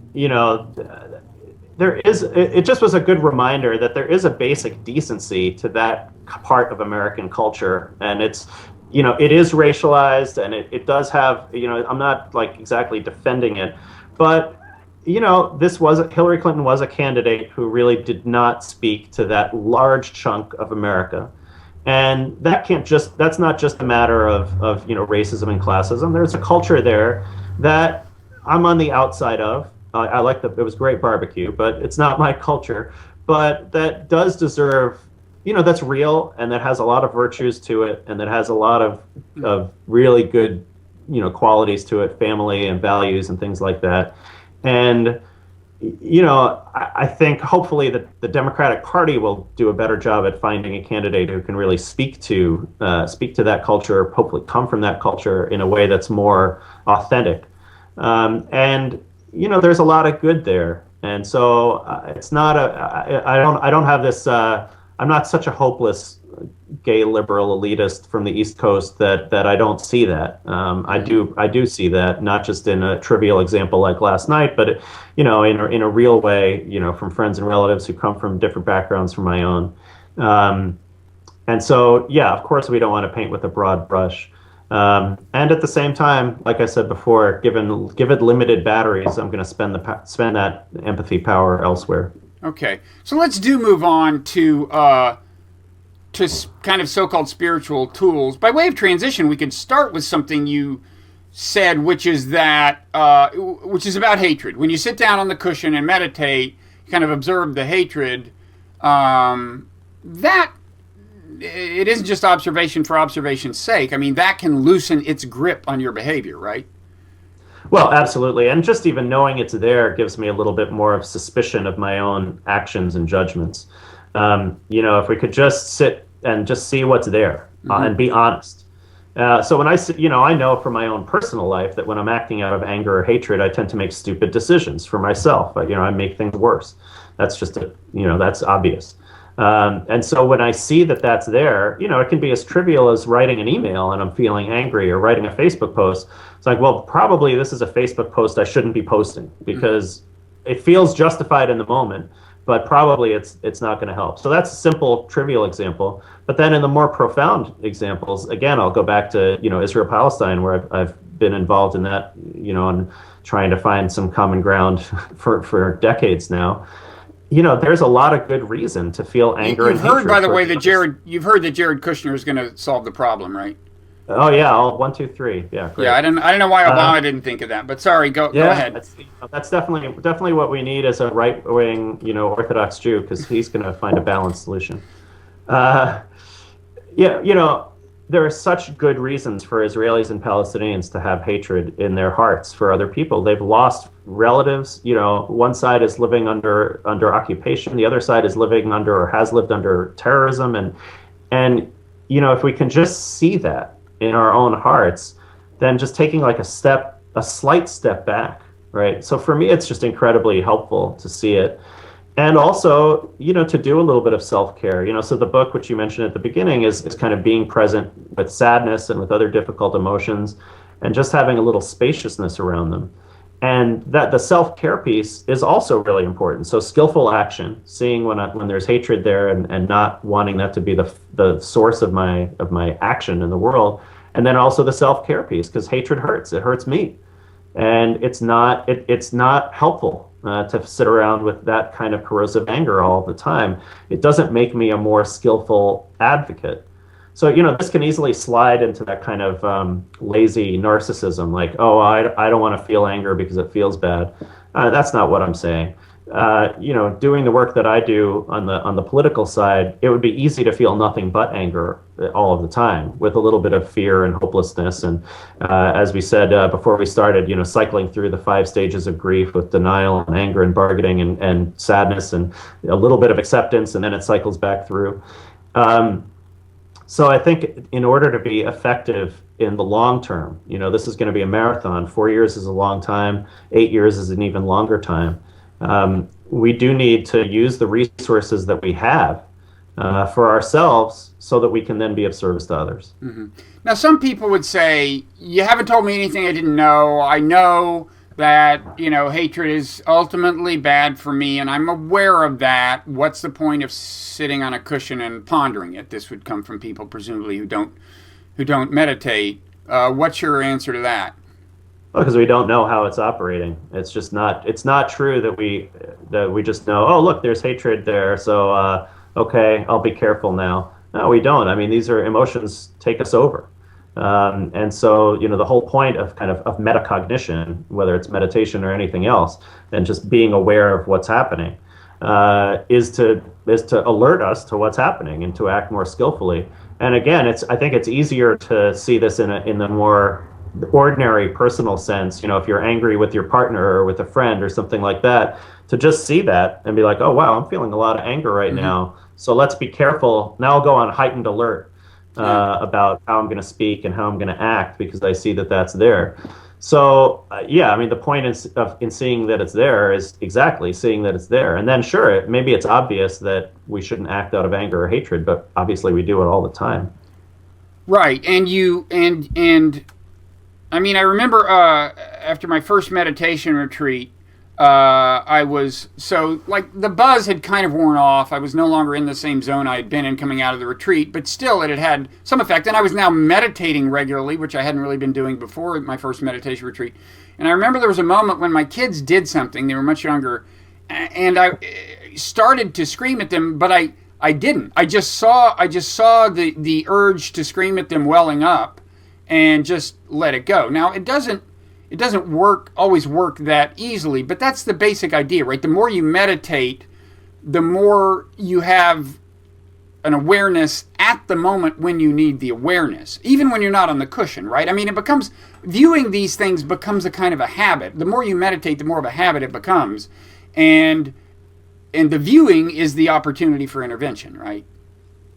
it just was a good reminder that there is a basic decency to that part of American culture, and it is racialized, and it does have, I'm not like exactly defending it, but Hillary Clinton was a candidate who really did not speak to that large chunk of America. And that's not just a matter of racism and classism. There's a culture there that I'm on the outside of. I like it was great barbecue, but it's not my culture. But that does deserve, that's real, and that has a lot of virtues to it, and that has a lot of really good, qualities to it, family and values and things like that. And, I think hopefully the Democratic Party will do a better job at finding a candidate who can really speak to that culture, hopefully come from that culture in a way that's more authentic. There's a lot of good there, and so it's not I don't have this. I'm not such a hopeless gay liberal elitist from the East Coast that I don't see that. I do see that, not just in a trivial example like last night, but in a real way. From friends and relatives who come from different backgrounds from my own, and so of course we don't want to paint with a broad brush. And at the same time, like I said before, given limited batteries, I'm going to spend that empathy power elsewhere. Okay, so let's move on to kind of so-called spiritual tools. By way of transition, we could start with something you said, which is about hatred. When you sit down on the cushion and meditate, you kind of observe the hatred. That it isn't just observation for observation's sake. I mean, that can loosen its grip on your behavior, right? Well, absolutely. And just even knowing it's there gives me a little bit more of suspicion of my own actions and judgments. If we could just sit and just see what's there and be honest. So when I know from my own personal life that when I'm acting out of anger or hatred, I tend to make stupid decisions for myself. I make things worse. That's just, that's obvious. And so when I see that that's there, it can be as trivial as writing an email and I'm feeling angry, or writing a Facebook post. It's like, well, probably this is a Facebook post I shouldn't be posting because it feels justified in the moment, but probably it's not going to help. So that's a simple, trivial example. But then in the more profound examples, again, I'll go back to, Israel-Palestine, where I've been involved in that, and trying to find some common ground for decades now. There's a lot of good reason to feel anger and hatred. You've heard, by the way, that Jared Kushner is going to solve the problem, right? Oh yeah, all 1, 2, 3. Yeah, great. Yeah, I don't know why Obama didn't think of that, but sorry, go ahead. That's definitely what we need as a right-wing, Orthodox Jew, because he's going to find a balanced solution. There are such good reasons for Israelis and Palestinians to have hatred in their hearts for other people. They've lost relatives. One side is living under occupation, the other side is living under or has lived under terrorism, and if we can just see that in our own hearts, then just taking like a slight step back, right? So for me, it's just incredibly helpful to see it. And also, to do a little bit of self-care. So the book, which you mentioned at the beginning, is kind of being present with sadness and with other difficult emotions, and just having a little spaciousness around them. And that the self-care piece is also really important. So skillful action, seeing when there's hatred there and not wanting that to be the source of my action in the world. And then also the self-care piece, because hatred hurts. It hurts me. And it's not helpful to sit around with that kind of corrosive anger all the time. It doesn't make me a more skillful advocate. So, this can easily slide into that kind of lazy narcissism, like, oh, I don't want to feel anger because it feels bad. That's not what I'm saying. Doing the work that I do on the political side, it would be easy to feel nothing but anger all of the time, with a little bit of fear and hopelessness. And as we said before we started, cycling through the 5 stages of grief with denial and anger and bargaining and sadness and a little bit of acceptance, and then it cycles back through. So I think in order to be effective in the long term, this is going to be a marathon. 4 years is a long time. 8 years is an even longer time. We do need to use the resources that we have for ourselves so that we can then be of service to others. Mm-hmm. Now, some people would say, you haven't told me anything I didn't know. I know that, hatred is ultimately bad for me, and I'm aware of that. What's the point of sitting on a cushion and pondering it? This would come from people, presumably, who don't meditate. What's your answer to that? Well, because we don't know how it's operating. It's just not. It's not true that we just know. Oh, look, there's hatred there. So okay, I'll be careful now. No, we don't. I mean, these are emotions take us over, and so the whole point of of metacognition, whether it's meditation or anything else, and just being aware of what's happening, is to alert us to what's happening and to act more skillfully. And again, I think it's easier to see this in the more ordinary personal sense, if you're angry with your partner or with a friend or something like that, to just see that and be like, oh wow, I'm feeling a lot of anger right now, so let's be careful. Now I'll go on heightened alert about how I'm going to speak and how I'm going to act, because I see that that's there. So the point in seeing that it's there is exactly seeing that it's there. And then sure, maybe it's obvious that we shouldn't act out of anger or hatred, but obviously we do it all the time. Right. And I mean, I remember after my first meditation retreat, I was the buzz had kind of worn off. I was no longer in the same zone I had been in coming out of the retreat, but still it had some effect. And I was now meditating regularly, which I hadn't really been doing before my first meditation retreat. And I remember there was a moment when my kids did something. They were much younger, and I started to scream at them, but I didn't. I just saw the urge to scream at them welling up. and just let it go. Now, it doesn't always work that easily, but that's the basic idea, right? The more you meditate, the more you have an awareness at the moment when you need the awareness, even when you're not on the cushion, right? I mean, viewing these things becomes a kind of a habit. The more you meditate, the more of a habit it becomes. And the viewing is the opportunity for intervention, right?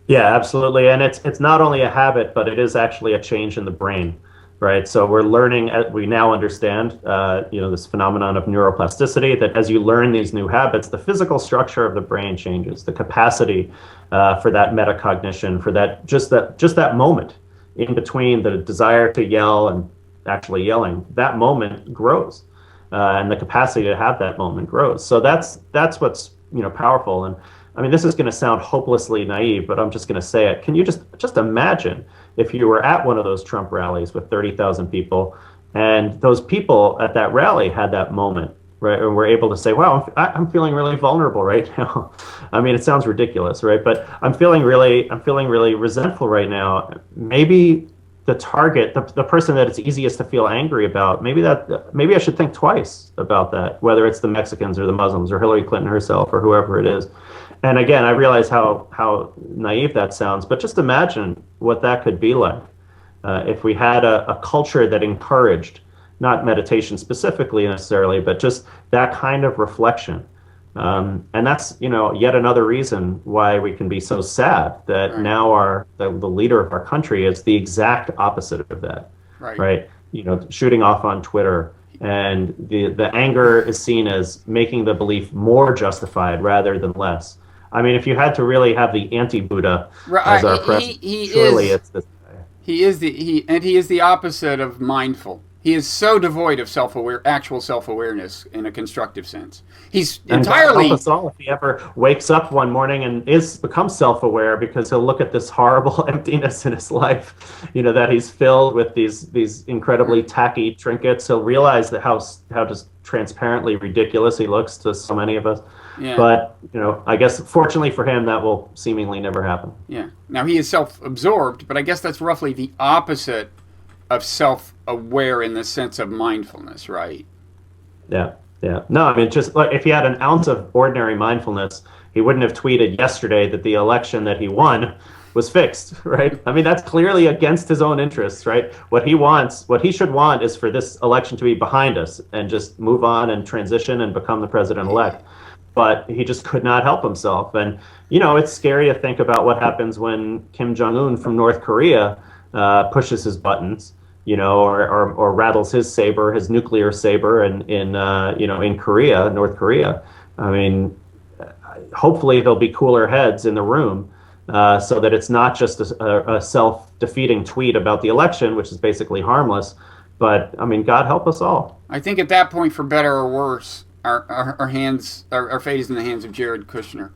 Yeah, absolutely. And it's not only a habit, but it is actually a change in the brain, right? So we're learning, we now understand, this phenomenon of neuroplasticity, that as you learn these new habits, the physical structure of the brain changes, the capacity for that metacognition, for just that moment in between the desire to yell and actually yelling, that moment grows, and the capacity to have that moment grows. So that's what's powerful. And I mean, this is going to sound hopelessly naive, but I'm just going to say it. Can you just imagine if you were at one of those Trump rallies with 30,000 people, and those people at that rally had that moment, right? And were able to say, wow, I'm feeling really vulnerable right now. I mean, it sounds ridiculous, right? But I'm feeling really resentful right now. Maybe the target, the person that it's easiest to feel angry about, maybe I should think twice about that, whether it's the Mexicans or the Muslims or Hillary Clinton herself or whoever it is. And again, I realize how naive that sounds, but just imagine what that could be like if we had a culture that encouraged, not meditation specifically necessarily, but just that kind of reflection. And that's, yet another reason why we can be so sad that now the leader of our country is the exact opposite of that, right? Shooting off on Twitter, and the anger is seen as making the belief more justified rather than less. I mean, if you had to really have the anti-Buddha as our president, it's this guy. He is the opposite of mindful. He is so devoid of actual self-awareness in a constructive sense. He's entirely. Help us all if he ever wakes up one morning and becomes self-aware, because he'll look at this horrible emptiness in his life, that he's filled with these incredibly tacky trinkets. He'll realize that how just transparently ridiculous he looks to so many of us. Yeah. But, I guess fortunately for him, that will seemingly never happen. Yeah. Now, he is self-absorbed, but I guess that's roughly the opposite of self-aware in the sense of mindfulness, right? Yeah. No, I mean, just like if he had an ounce of ordinary mindfulness, he wouldn't have tweeted yesterday that the election that he won was fixed, right? I mean, that's clearly against his own interests, right? What he should want is for this election to be behind us and just move on and transition and become the president-elect. But he just could not help himself. And, it's scary to think about what happens when Kim Jong-un from North Korea pushes his buttons, or rattles his nuclear saber in North Korea. I mean, hopefully there'll be cooler heads in the room, so that it's not just a self-defeating tweet about the election, which is basically harmless. But I mean, God help us all. I think at that point, for better or worse, our fate is in the hands of Jared Kushner.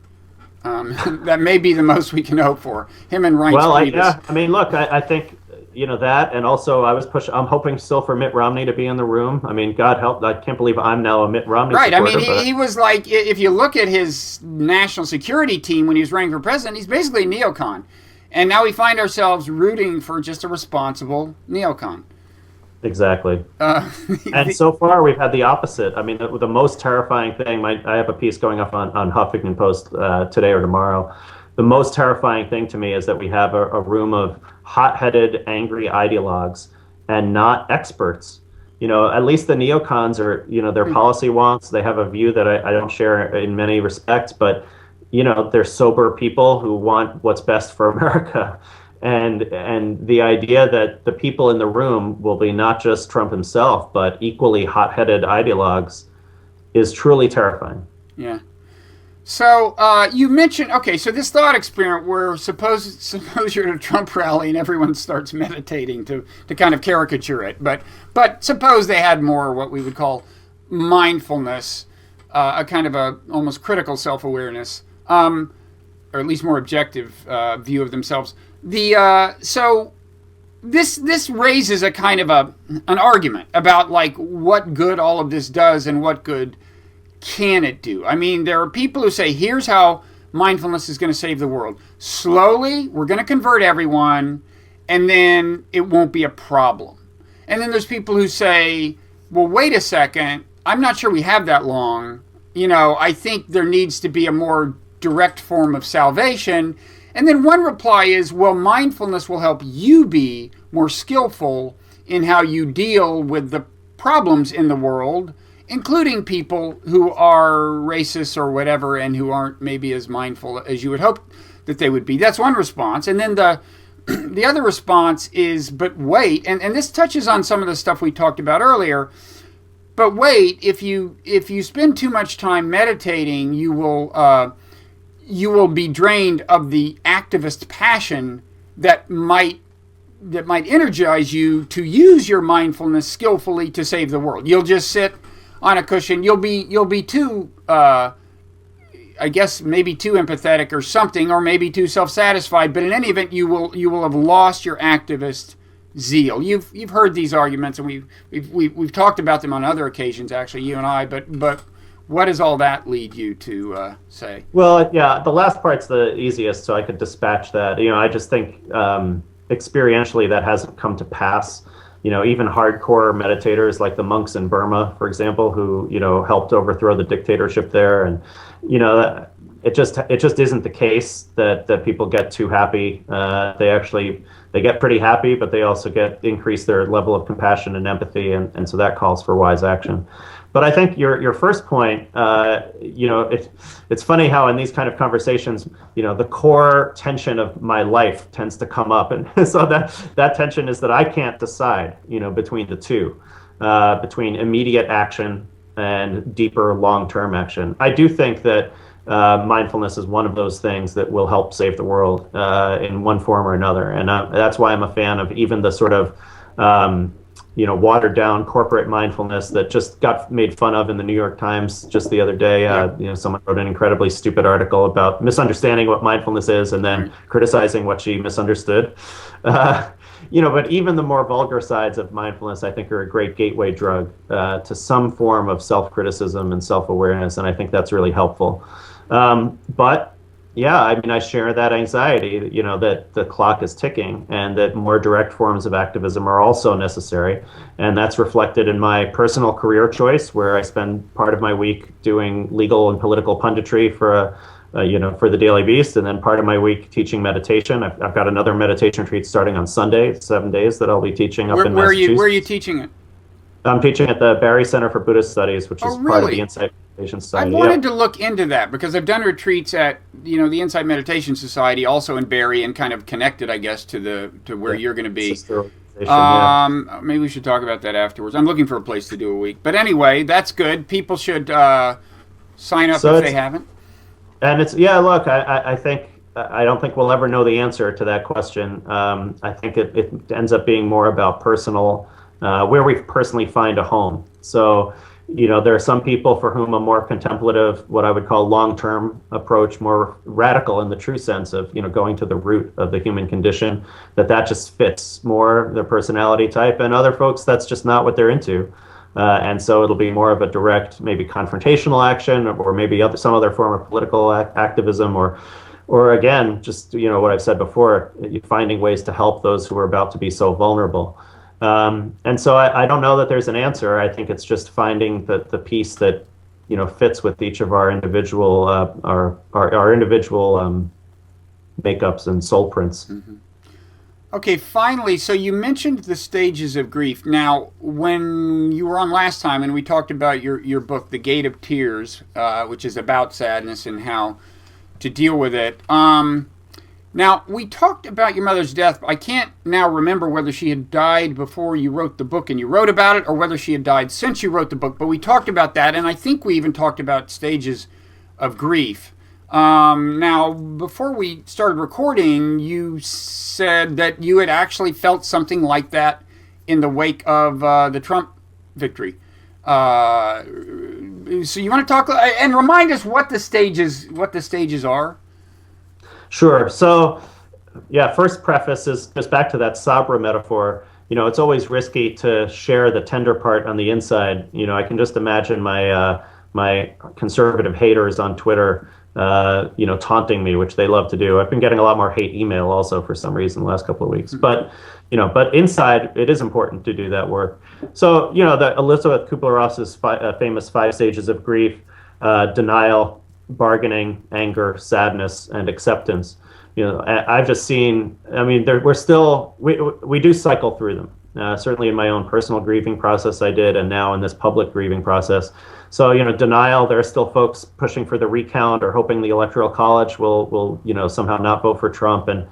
That may be the most we can hope for. Him and Ryan. Well, I mean, look, I think that, and also I'm hoping still for Mitt Romney to be in the room. I mean, God help, I can't believe I'm now a Mitt Romney supporter. Right, I mean, he was like, if you look at his national security team when he was running for president, he's basically a neocon. And now we find ourselves rooting for just a responsible neocon. Exactly. And so far we've had the opposite. I mean, the most terrifying thing, I have a piece going up on Huffington Post today or tomorrow. The most terrifying thing to me is that we have a room of hot-headed, angry ideologues and not experts. At least the neocons are, their policy wonks. They have a view that I don't share in many respects, but, they're sober people who want what's best for America. And the idea that the people in the room will be not just Trump himself, but equally hot-headed ideologues is truly terrifying. Yeah. So you mentioned, so this thought experiment where suppose you're at a Trump rally and everyone starts meditating to kind of caricature it, but suppose they had more what we would call mindfulness, a kind of a almost critical self-awareness, or at least more objective view of themselves. So this raises a kind of an argument about like what good all of this does and what good can it do. I mean, there are people who say, here's how mindfulness is going to save the world. Slowly, we're going to convert everyone, and then it won't be a problem. And then there's people who say, well, wait a second, I'm not sure we have that long. I think there needs to be a more direct form of salvation. And then one reply is, well, mindfulness will help you be more skillful in how you deal with the problems in the world, including people who are racist or whatever and who aren't maybe as mindful as you would hope that they would be. That's one response. And then the other response is, but wait, and this touches on some of the stuff we talked about earlier, but wait, if you spend too much time meditating, you will be drained of the activist passion that might energize you to use your mindfulness skillfully to save the world. You'll just sit on a cushion. You'll be too, I guess maybe too empathetic or something, or maybe too self-satisfied. But in any event, you will have lost your activist zeal. You've heard these arguments, and we've talked about them on other occasions, actually, you and I. But what does all that lead you to say? Well, yeah, the last part's the easiest, so I could dispatch that. I just think experientially that hasn't come to pass. Even hardcore meditators like the monks in Burma, for example, who helped overthrow the dictatorship there, and it just isn't the case that people get too happy. They get pretty happy, but they also increase their level of compassion and empathy, and so that calls for wise action. But I think your first point, it's funny how in these kind of conversations, the core tension of my life tends to come up, and so that tension is that I can't decide, between the two, between immediate action and deeper long-term action. I do think that mindfulness is one of those things that will help save the world in one form or another, and that's why I'm a fan of even the sort of watered down corporate mindfulness that just got made fun of in the New York Times just the other day. Someone wrote an incredibly stupid article about misunderstanding what mindfulness is and then criticizing what she misunderstood. But even the more vulgar sides of mindfulness, I think, are a great gateway drug to some form of self-criticism and self-awareness, and I think that's really helpful. But yeah, I share that anxiety, that the clock is ticking and that more direct forms of activism are also necessary. And that's reflected in my personal career choice, where I spend part of my week doing legal and political punditry for the Daily Beast, and then part of my week teaching meditation. I've got another meditation retreat starting on Sunday, 7 days, that I'll be teaching up in Massachusetts. Where are you teaching it? I'm teaching at the Barry Center for Buddhist Studies, which is part of the Insight Meditation Society. I wanted to look into that because I've done retreats at the Insight Meditation Society, also in Barry, and kind of connected, I guess, to where you're going to be. Maybe we should talk about that afterwards. I'm looking for a place to do a week, but anyway, that's good. People should sign up if they haven't. And look, I think I don't think we'll ever know the answer to that question. I think it ends up being more about personal. Where we personally find a home. So, there are some people for whom a more contemplative, what I would call long-term approach, more radical in the true sense of, going to the root of the human condition, that just fits more their personality type. And other folks, that's just not what they're into. And so it'll be more of a direct, maybe confrontational action, or maybe some other form of political activism, or again, just, what I've said before, finding ways to help those who are about to be so vulnerable. And so I don't know that there's an answer. I think it's just finding the piece that fits with each of our individual our individual makeups and soul prints. Mm-hmm. Okay, finally, so you mentioned the stages of grief. Now, when you were on last time and we talked about your book, The Gate of Tears, which is about sadness and how to deal with it. Now, we talked about your mother's death. I can't now remember whether she had died before you wrote the book and you wrote about it, or whether she had died since you wrote the book. But we talked about that, and I think we even talked about stages of grief. Now, before we started recording, you said that you had actually felt something like that in the wake of the Trump victory. So you want to talk and remind us what the stages are? Sure. So, first preface is just back to that Sabra metaphor. It's always risky to share the tender part on the inside. I can just imagine my conservative haters on Twitter taunting me, which they love to do. I've been getting a lot more hate email also for some reason the last couple of weeks. But inside, it is important to do that work. So, the Elizabeth Kubler-Ross's famous 5 stages of grief: denial, bargaining, anger, sadness, and acceptance. I've just seen. I mean, we do cycle through them. Certainly in my own personal grieving process, I did, and now in this public grieving process. So, denial, there are still folks pushing for the recount or hoping the Electoral College will somehow not vote for Trump. And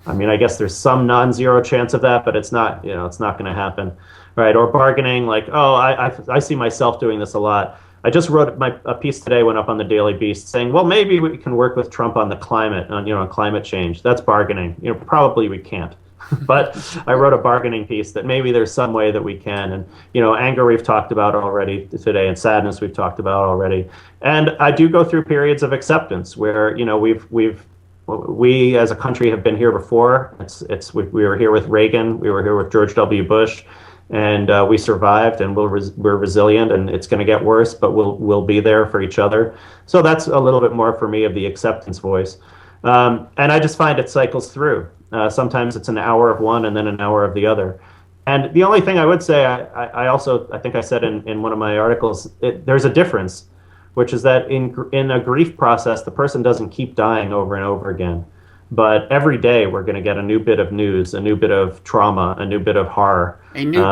I mean, I guess there's some non-zero chance of that, but it's not going to happen, right? Or bargaining, like, oh, I see myself doing this a lot. I just wrote a piece today, went up on the Daily Beast, saying, well, maybe we can work with Trump on the climate, on climate change. That's bargaining. Probably we can't. But I wrote a bargaining piece that maybe there's some way that we can. And, anger we've talked about already today, and sadness we've talked about already. And I do go through periods of acceptance where, we as a country have been here before. We were here with Reagan, we were here with George W. Bush, and we survived, and we're resilient, and it's going to get worse, but we'll be there for each other. So that's a little bit more for me of the acceptance voice. And I just find it cycles through. Sometimes it's an hour of one and then an hour of the other. And the only thing I would say, I think I said in one of my articles, there's a difference, which is that in a grief process, the person doesn't keep dying over and over again. But every day we're going to get a new bit of news, a new bit of trauma, a new bit of horror. A new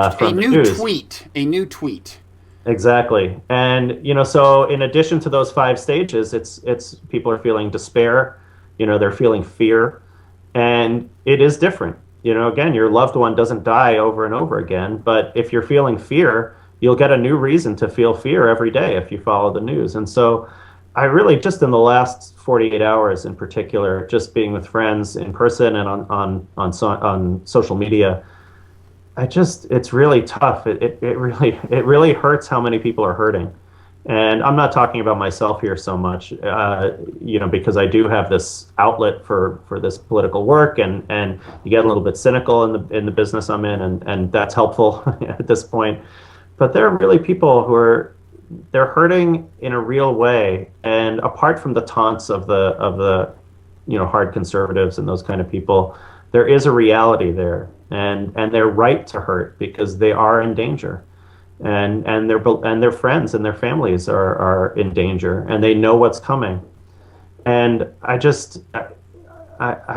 tweet. Exactly. And, so in addition to those 5 stages, it's people are feeling despair, they're feeling fear. And it is different. Again, your loved one doesn't die over and over again. But if you're feeling fear, you'll get a new reason to feel fear every day if you follow the news. And so I really, just in the last 48 hours in particular, just being with friends in person and on social media, it's really tough. It really hurts how many people are hurting. And I'm not talking about myself here so much, because I do have this outlet for this political work, and you get a little bit cynical in the business I'm in, and that's helpful at this point. But there are really people they're hurting in a real way, and apart from the taunts of the hard conservatives and those kind of people, there is a reality there, and they're right to hurt because they are in danger. And their friends and their families are in danger, and they know what's coming. And I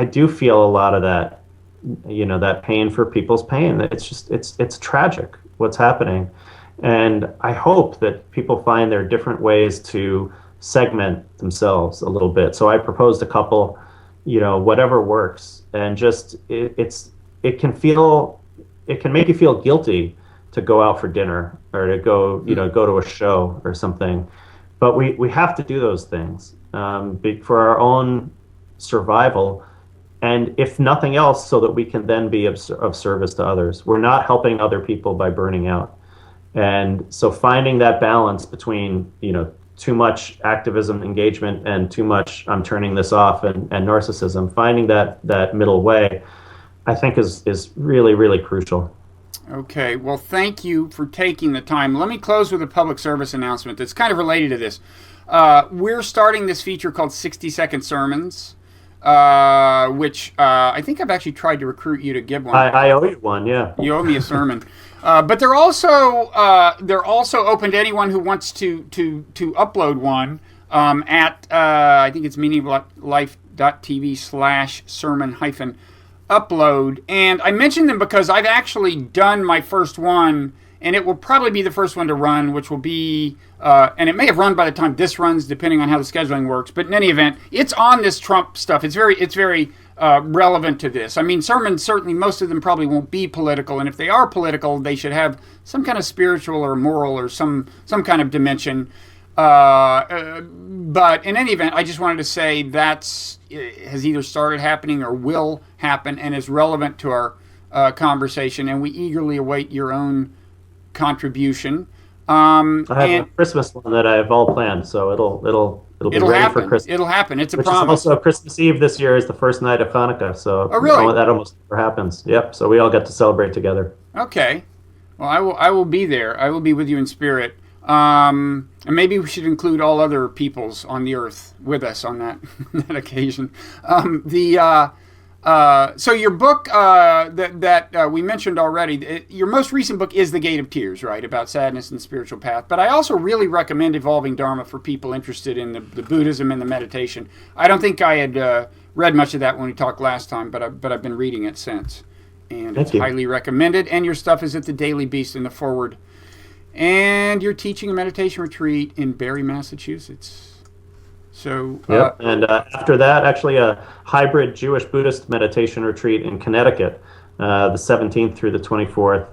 do feel a lot of that, that pain for people's pain. It's tragic what's happening. And I hope that people find there are different ways to segment themselves a little bit. So I proposed a couple, whatever works, and just it can make you feel guilty to go out for dinner or to go to a show or something. But we have to do those things for our own survival, and if nothing else, so that we can then be of service to others. We're not helping other people by burning out. And so finding that balance between, too much activism engagement and too much I'm turning this off and narcissism, finding that middle way, I think is really, really crucial. Okay, well, thank you for taking the time. Let me close with a public service announcement that's kind of related to this. We're starting this feature called 60-Second Sermons, which I think I've actually tried to recruit you to give one. I owe you one, yeah. You owe me a sermon. But they're also open to anyone who wants to upload one at, I think it's meaninglife.tv/sermon-upload. And I mention them because I've actually done my first one, and it will probably be the first one to run, which will be, and it may have run by the time this runs, depending on how the scheduling works. But in any event, it's on this Trump stuff. It's very relevant to this. I mean, sermons, certainly most of them probably won't be political, and if they are political, they should have some kind of spiritual or moral or some kind of dimension. But in any event, I just wanted to say that's has either started happening or will happen and is relevant to our conversation, and we eagerly await your own contribution. I have a Christmas one that I have all planned, so it'll be ready happen for Christmas. It'll happen. It's a Which promise. Is also Christmas Eve this year is the first night of Hanukkah, so oh, really? That almost never happens. Yep. So we all get to celebrate together. Okay. Well, I will be there. I will be with you in spirit. And maybe we should include all other peoples on the earth with us on that, that occasion. So your book that we mentioned already, your most recent book is The Gate of Tears, right, about sadness and the spiritual path. But I also really recommend Evolving Dharma for people interested in the Buddhism and the meditation. I don't think I had read much of that when we talked last time, but I've been reading it since. And it's highly recommended. And your stuff is at the Daily Beast in the forward. And you're teaching a meditation retreat in Barre, Massachusetts. So, and after that, actually, a hybrid Jewish-Buddhist meditation retreat in Connecticut, the 17th through the 24th,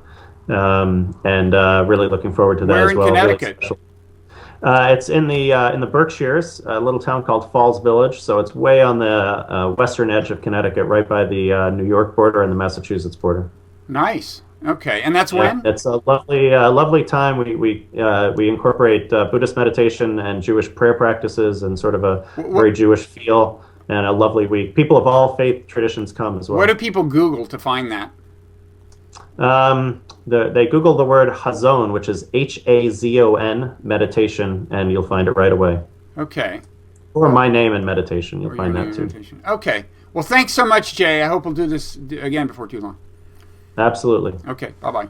and really looking forward to that as well. Where in Connecticut? Really it's in the Berkshires, a little town called Falls Village. So it's way on the western edge of Connecticut, right by the New York border and the Massachusetts border. Nice. Okay, and that's when? It's a lovely time. We incorporate Buddhist meditation and Jewish prayer practices and sort of a very Jewish feel, and a lovely week. People of all faith traditions come as well. What do people Google to find that? They Google the word Hazon, which is Hazon meditation, and you'll find it right away. Okay. Or my name and meditation, you'll find that too. Meditation. Okay. Well, thanks so much, Jay. I hope we'll do this again before too long. Absolutely. Okay. Bye-bye.